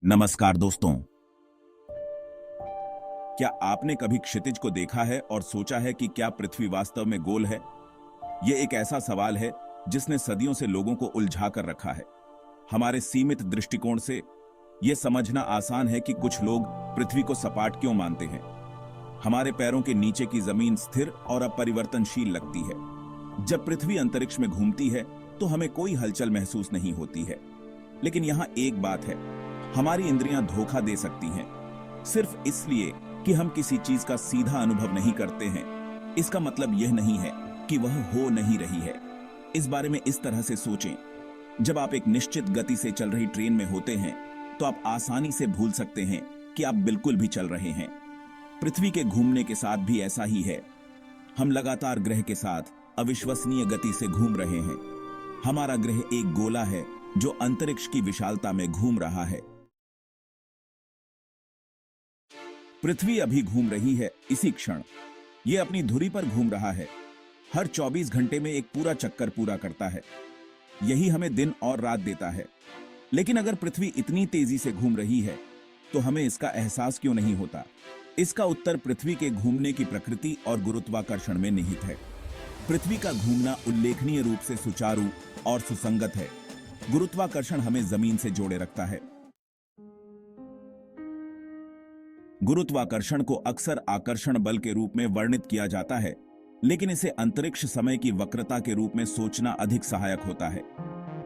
नमस्कार दोस्तों। क्या आपने कभी क्षितिज को देखा है और सोचा है कि क्या पृथ्वी वास्तव में गोल है? यह एक ऐसा सवाल है जिसने सदियों से लोगों को उलझा कर रखा है। हमारे सीमित दृष्टिकोण से यह समझना आसान है कि कुछ लोग पृथ्वी को सपाट क्यों मानते हैं। हमारे पैरों के नीचे की जमीन स्थिर और अपरिवर्तनशील लगती है। जब पृथ्वी अंतरिक्ष में घूमती है तो हमें कोई हलचल महसूस नहीं होती है। लेकिन यहां एक बात है, हमारी इंद्रियां धोखा दे सकती हैं। सिर्फ इसलिए कि हम किसी चीज का सीधा अनुभव नहीं करते हैं, इसका मतलब यह नहीं है कि वह हो नहीं रही है। इस बारे में इस तरह से सोचें, जब आप एक निश्चित गति से चल रही ट्रेन में होते हैं तो आप आसानी से भूल सकते हैं कि आप बिल्कुल भी चल रहे हैं। पृथ्वी के घूमने के साथ भी ऐसा ही है। हम लगातार ग्रह के साथ अविश्वसनीय गति से घूम रहे हैं। हमारा ग्रह एक गोला है जो अंतरिक्ष की विशालता में घूम रहा है। पृथ्वी अभी घूम रही है। इसी क्षण यह अपनी धुरी पर घूम रहा है। हर 24 घंटे में एक पूरा चक्कर पूरा करता है। यही हमें दिन और रात देता है। लेकिन अगर पृथ्वी इतनी तेजी से घूम रही है तो हमें इसका एहसास क्यों नहीं होता? इसका उत्तर पृथ्वी के घूमने की प्रकृति और गुरुत्वाकर्षण में निहित है। पृथ्वी का घूमना उल्लेखनीय रूप से सुचारू और सुसंगत है। गुरुत्वाकर्षण हमें जमीन से जोड़े रखता है। गुरुत्वाकर्षण को अक्सर आकर्षण बल के रूप में वर्णित किया जाता है, लेकिन इसे अंतरिक्ष समय की वक्रता के रूप में सोचना अधिक सहायक होता है।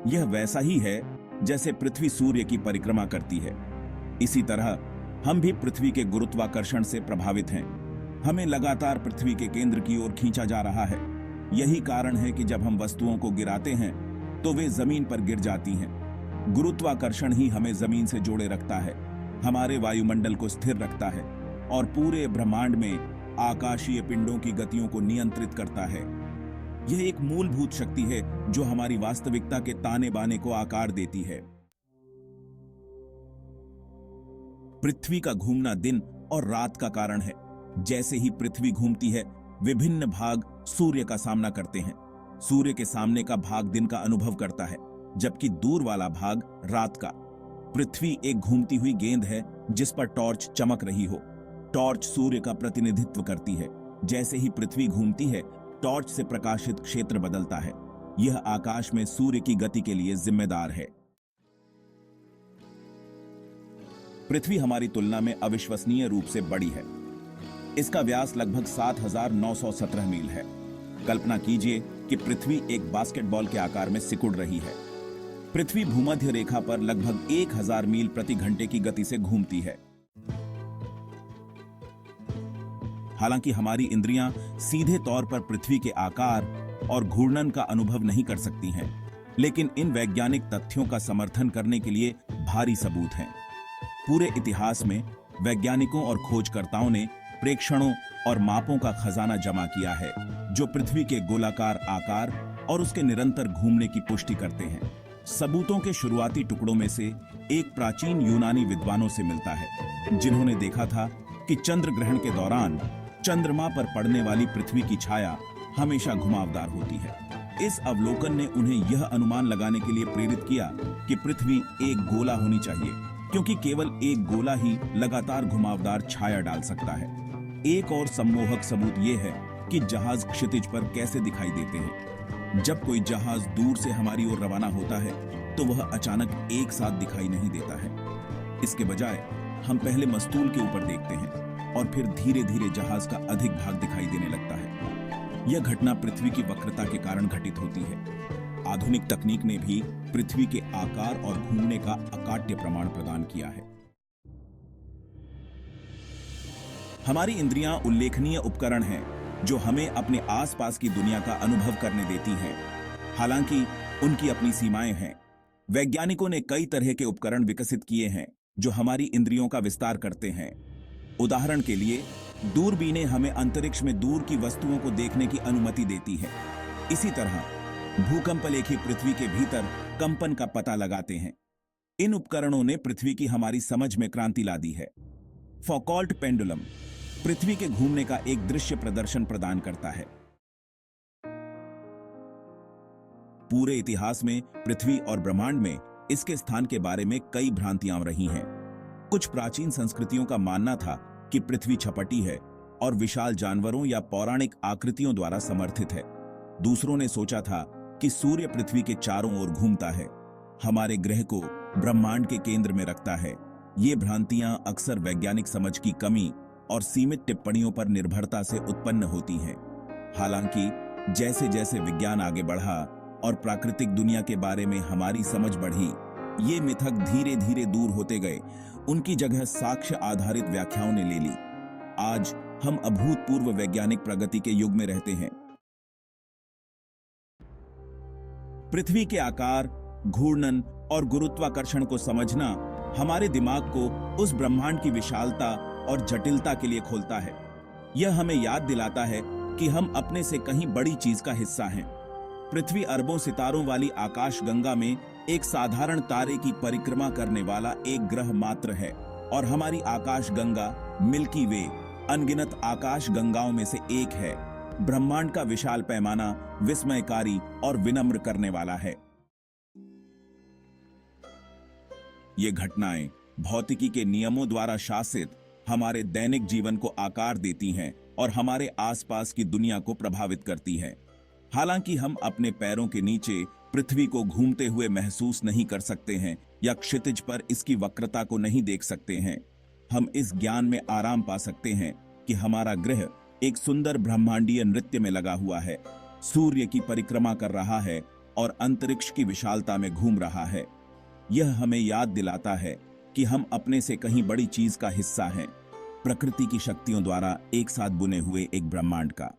यह वैसा ही है जैसे पृथ्वी सूर्य की परिक्रमा करती है। इसी तरह हम भी पृथ्वी के गुरुत्वाकर्षण से प्रभावित हैं। हमें लगातार पृथ्वी के केंद्र की ओर खींचा जा रहा है। यही कारण है कि जब हम वस्तुओं को गिराते हैं तो वे जमीन पर गिर जाती हैं। गुरुत्वाकर्षण ही हमें जमीन से जोड़े रखता है, हमारे वायुमंडल को स्थिर रखता है और पूरे ब्रह्मांड में आकाशीय पिंडों की गतियों को नियंत्रित करता है। यह एक मूलभूत शक्ति है जो हमारी वास्तविकता के ताने बाने को आकार देती है। पृथ्वी का घूमना दिन और रात का कारण है। जैसे ही पृथ्वी घूमती है, विभिन्न भाग सूर्य का सामना करते हैं। सूर्य के सामने का भाग दिन का अनुभव करता है, जबकि दूर वाला भाग रात का। पृथ्वी एक घूमती हुई गेंद है जिस पर टॉर्च चमक रही हो। टॉर्च सूर्य का प्रतिनिधित्व करती है। जैसे ही पृथ्वी घूमती है, टॉर्च से प्रकाशित क्षेत्र बदलता है। यह आकाश में सूर्य की गति के लिए जिम्मेदार है। पृथ्वी हमारी तुलना में अविश्वसनीय रूप से बड़ी है। इसका व्यास लगभग 7,917 मील है। कल्पना कीजिए कि पृथ्वी एक बास्केटबॉल के आकार में सिकुड़ रही है। पृथ्वी भूमध्य रेखा पर लगभग 1000 मील प्रति घंटे की गति से घूमती है। हालांकि हमारी इंद्रियां सीधे तौर पर पृथ्वी के आकार और घूर्णन का अनुभव नहीं कर सकती हैं, लेकिन इन वैज्ञानिक तथ्यों का समर्थन करने के लिए भारी सबूत हैं। पूरे इतिहास में वैज्ञानिकों और खोजकर्ताओं ने प्रेक्षणों और मापों का खजाना जमा किया है जो पृथ्वी के गोलाकार आकार और उसके निरंतर घूमने की पुष्टि करते हैं। सबूतों के शुरुआती टुकड़ों में से एक प्राचीन यूनानी विद्वानों से मिलता है, जिन्होंने देखा था कि चंद्र ग्रहण के दौरान चंद्रमा पर पड़ने वाली पृथ्वी की छाया हमेशा घुमावदार होती है। इस अवलोकन ने उन्हें यह अनुमान लगाने के लिए प्रेरित किया कि पृथ्वी एक गोला होनी चाहिए, क्योंकि केवल एक गोला ही लगातार घुमावदार छाया डाल सकता है। एक और सम्मोहक सबूत यह है कि जहाज क्षितिज पर कैसे दिखाई देते हैं। जब कोई जहाज दूर से हमारी ओर रवाना होता है तो वह अचानक एक साथ दिखाई नहीं देता है। इसके बजाय हम पहले मस्तूल के ऊपर देखते हैं और फिर धीरे धीरे जहाज का अधिक भाग दिखाई देने लगता है। यह घटना पृथ्वी की वक्रता के कारण घटित होती है। आधुनिक तकनीक ने भी पृथ्वी के आकार और घूमने का अकाट्य प्रमाण प्रदान किया है। हमारी इंद्रियां उल्लेखनीय उपकरण हैं जो हमें अपने आसपास की दुनिया का अनुभव करने देती हैं। हालांकि उनकी अपनी सीमाएं हैं। वैज्ञानिकों ने कई तरह के उपकरण विकसित किए हैं जो हमारी इंद्रियों का विस्तार करते हैं। उदाहरण के लिए, दूरबीनें हमें अंतरिक्ष में दूर की वस्तुओं को देखने की अनुमति देती है। इसी तरह भूकंपलेखी पृथ्वी के भीतर कंपन का पता लगाते हैं। इन उपकरणों ने पृथ्वी की हमारी समझ में क्रांति ला दी है। फौकॉल्ट पेंडुलम पृथ्वी के घूमने का एक दृश्य प्रदर्शन प्रदान करता है। पूरे इतिहास में पृथ्वी और ब्रह्मांड में इसके स्थान के बारे में कई भ्रांतियां रही हैं। कुछ प्राचीन संस्कृतियों का मानना था कि पृथ्वी छपटी है और विशाल जानवरों या पौराणिक आकृतियों द्वारा समर्थित है। दूसरों ने सोचा था कि सूर्य पृथ्वी के चारों ओर घूमता है, हमारे ग्रह को ब्रह्मांड के केंद्र में रखता है। ये भ्रांतियां अक्सर वैज्ञानिक समझ की कमी और सीमित टिप्पणियों पर निर्भरता से उत्पन्न होती हैं। हालांकि जैसे जैसे विज्ञान आगे बढ़ा और प्राकृतिक दुनिया के बारे में हमारी समझ बढ़ी, ये मिथक धीरे धीरे दूर होते गए। उनकी जगह साक्ष्य आधारित व्याख्याओं ने ले ली। आज हम अभूतपूर्व वैज्ञानिक प्रगति के युग में रहते हैं। पृथ्वी के आकार, घूर्णन और गुरुत्वाकर्षण को समझना हमारे दिमाग को उस ब्रह्मांड की विशालता और जटिलता के लिए खोलता है। यह हमें याद दिलाता है कि हम अपने से कहीं बड़ी चीज का हिस्सा हैं। पृथ्वी अरबों सितारों वाली आकाशगंगा में एक साधारण तारे की परिक्रमा करने वाला एक ग्रह मात्र है, और हमारी आकाशगंगा मिल्की वे अनगिनत आकाशगंगाओं में से एक है। ब्रह्मांड का विशाल पैमाना विस्मयकारी और विनम्र करने वाला है। ये घटनाएं भौतिकी के नियमों द्वारा शासित हमारे दैनिक जीवन को आकार देती हैं और हमारे आसपास की दुनिया को प्रभावित करती हैं। हालांकि हम अपने पैरों के नीचे पृथ्वी को घूमते हुए महसूस नहीं कर सकते हैं या क्षितिज पर इसकी वक्रता को नहीं देख सकते हैं, हम इस ज्ञान में आराम पा सकते हैं कि हमारा ग्रह एक सुंदर ब्रह्मांडीय नृत्य में लगा हुआ है, सूर्य की परिक्रमा कर रहा है और अंतरिक्ष की विशालता में घूम रहा है। यह हमें याद दिलाता है कि हम अपने से कहीं बड़ी चीज का हिस्सा हैं, प्रकृति की शक्तियों द्वारा एक साथ बुने हुए एक ब्रह्मांड का।